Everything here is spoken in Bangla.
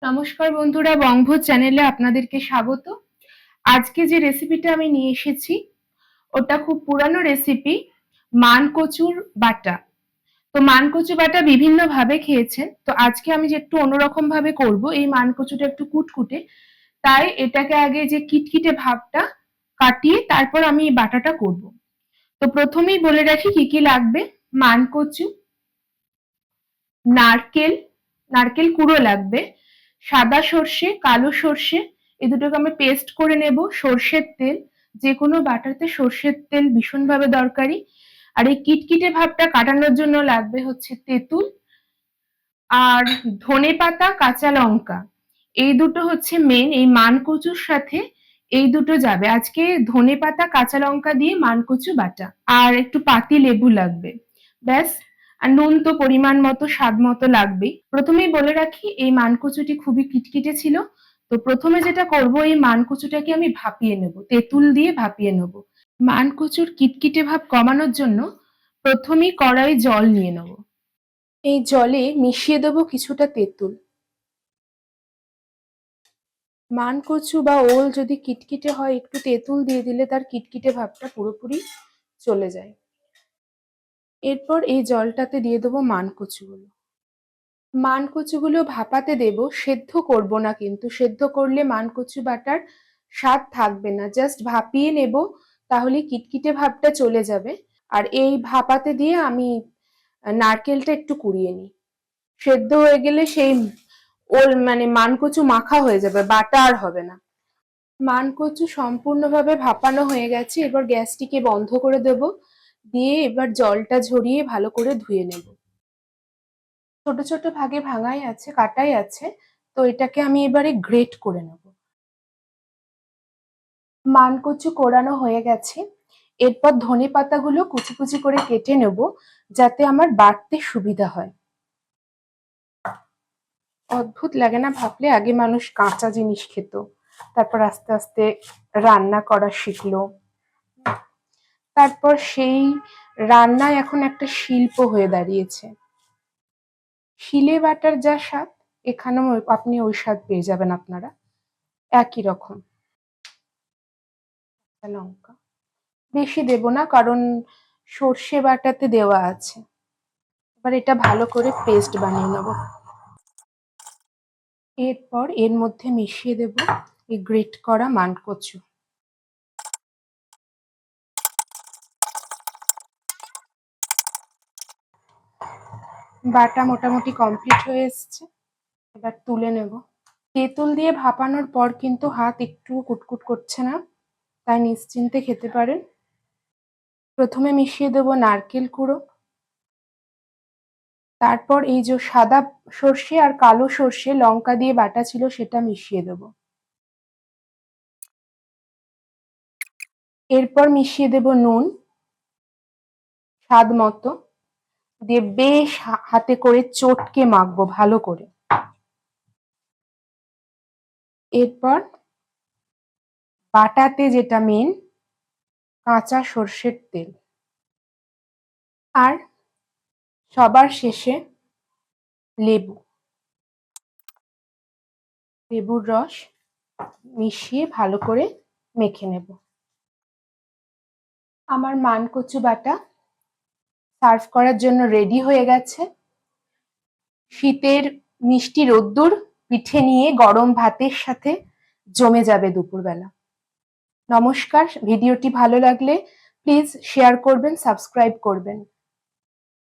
নমস্কার বন্ধুরা, বঙ্গভোজ চ্যানেলে আপনাদেরকে স্বাগত। আজকে যে রেসিপিটা আমি নিয়ে এসেছি ওটা খুব পুরানো রেসিপি, মানকচুর বাটা। তো মানকচু বাটা বিভিন্ন ভাবে খেয়েছেন, তো আজকে আমি যে একটু অন্যরকম ভাবে করব। এই মানকচুটা একটু কুটকুটে, তাই এটাকে আগে যে কিটকিটে ভাবটা কাটিয়ে তারপর আমি এই বাটাটা করব। তো প্রথমেই বলে রাখি কি কি লাগবে। মানকচু, নারকেল, নারকেল কুড়ো লাগবে, সাদা সর্ষে, কালো সর্ষে, এই দুটোকে আমি পেস্ট করে নেব, সর্ষের তেল, যে কোনো বাটাতে সর্ষের তেল ভীষণভাবে দরকারি। আর এই কিটকিটে ভাবটা কাটানোর জন্য লাগবে হচ্ছে তেঁতুল আর ধনেপাতা, কাঁচা লঙ্কা। এই দুটো হচ্ছে মেন, এই মানকচুর সাথে এই দুটো যাবে। আজকে ধনেপাতা, কাঁচা লঙ্কা দিয়ে মানকচু বাটা, আর একটু পাতি লেবু লাগবে, ব্যাস। আর নুন তো পরিমাণ মতো, স্বাদ মতো লাগবেই। প্রথমেই বলে রাখি এই মানকচুটি খুবই কিটকিটে ছিল। তো প্রথমে যেটা করব, এই মানকচুটাকে আমি ভাপিয়ে নেব, তেঁতুল দিয়ে ভাপিয়ে নেব। মানকচুর কিটকিটে ভাব কমানোর জন্য প্রথমেই কড়াই জল নিয়ে নেব। এই জলে মিশিয়ে দেব কিছুটা তেঁতুল। মানকচু বা ওল যদি কিটকিটে হয়, একটু তেঁতুল দিয়ে দিলে তার কিটকিটে ভাবটা পুরোপুরি চলে যায়। এরপর এই জলটাতে দিয়ে দেবো মানকচুগুলো। মানকচুগুলো ভাপাতে দেব, সেদ্ধ করব না, কিন্তু সেদ্ধ করলে মানকচু বাটার স্বাদ থাকবে না। জাস্ট ভাপিয়ে নেব, তাহলে কিটকিটে ভাবটা চলে যাবে। আর এই ভাপাতে দিয়ে আমি নারকেলটা একটু কুড়িয়ে নিই। সেদ্ধ হয়ে গেলে সেই ওল মানে মানকচু মাখা হয়ে যাবে, বাটা আর হবে না। মানকচু সম্পূর্ণভাবে ভাপানো হয়ে গেছে, এবার গ্যাসটিকে বন্ধ করে দেব, দিয়ে এবার জলটা ঝরিয়ে ভালো করে ধুয়ে নেব। ছোট ছোট ভাগে ভাঙাই আছে, কাটাই আছে, তো এটাকে আমি এবারে গ্রেট করে নেব। মানকচু কোড়ানো হয়ে গেছে, এরপর ধনে পাতাগুলো কুচি কুচি করে কেটে নেব, যাতে আমার বাটতে সুবিধা হয়। অদ্ভুত লাগে না ভাবলে? আগে মানুষ কাঁচা জিনিস খেত, তারপর আস্তে আস্তে রান্না করা শিখলো, তারপর সেই রান্না এখন একটা শিল্প হয়ে দাঁড়িয়েছে। শিলে বাটার যা স্বাদ, এখানেও আপনি ওই স্বাদ পেয়ে যাবেন আপনারা, একই রকম। লঙ্কা বেশি দেব না, কারণ সর্ষে বাটাতে দেওয়া আছে। এবার এটা ভালো করে পেস্ট বানিয়ে নেব। এরপর এর মধ্যে মিশিয়ে দেব এই গ্রেট করা মানকচু। বাটা মোটামুটি কমপ্লিট হয়ে এসছে, এবার তুলে নেব। তেঁতুল দিয়ে ভাপানোর পর কিন্তু হাত একটু কুটকুট করছে না, তাই নিশ্চিন্তে খেতে পারেন। প্রথমে মিশিয়ে দেব নারকেল কুড়ো, তারপর এই যে সাদা সর্ষে আর কালো সর্ষে লঙ্কা দিয়ে বাটা ছিল সেটা মিশিয়ে দেব। এরপর মিশিয়ে দেব নুন স্বাদ মতো, দিয়ে বেশ হাতে করে চটকে মাখবো ভালো করে। এরপর বাটাতে যেটা মেন, কাঁচা সর্ষের তেল, আর সবার শেষে লেবু, লেবুর রস মিশিয়ে ভালো করে মেখে নেব। আমার মানকচু বাটা সার্ভ করার জন্য রেডি হয়ে গেছে। শীতের মিষ্টি রোদ্দুর পিঠে নিয়ে গরম ভাতের সাথে জমে যাবে দুপুরবেলা। নমস্কার, ভিডিওটি ভালো লাগলে প্লিজ শেয়ার করবেন, সাবস্ক্রাইব করবেন।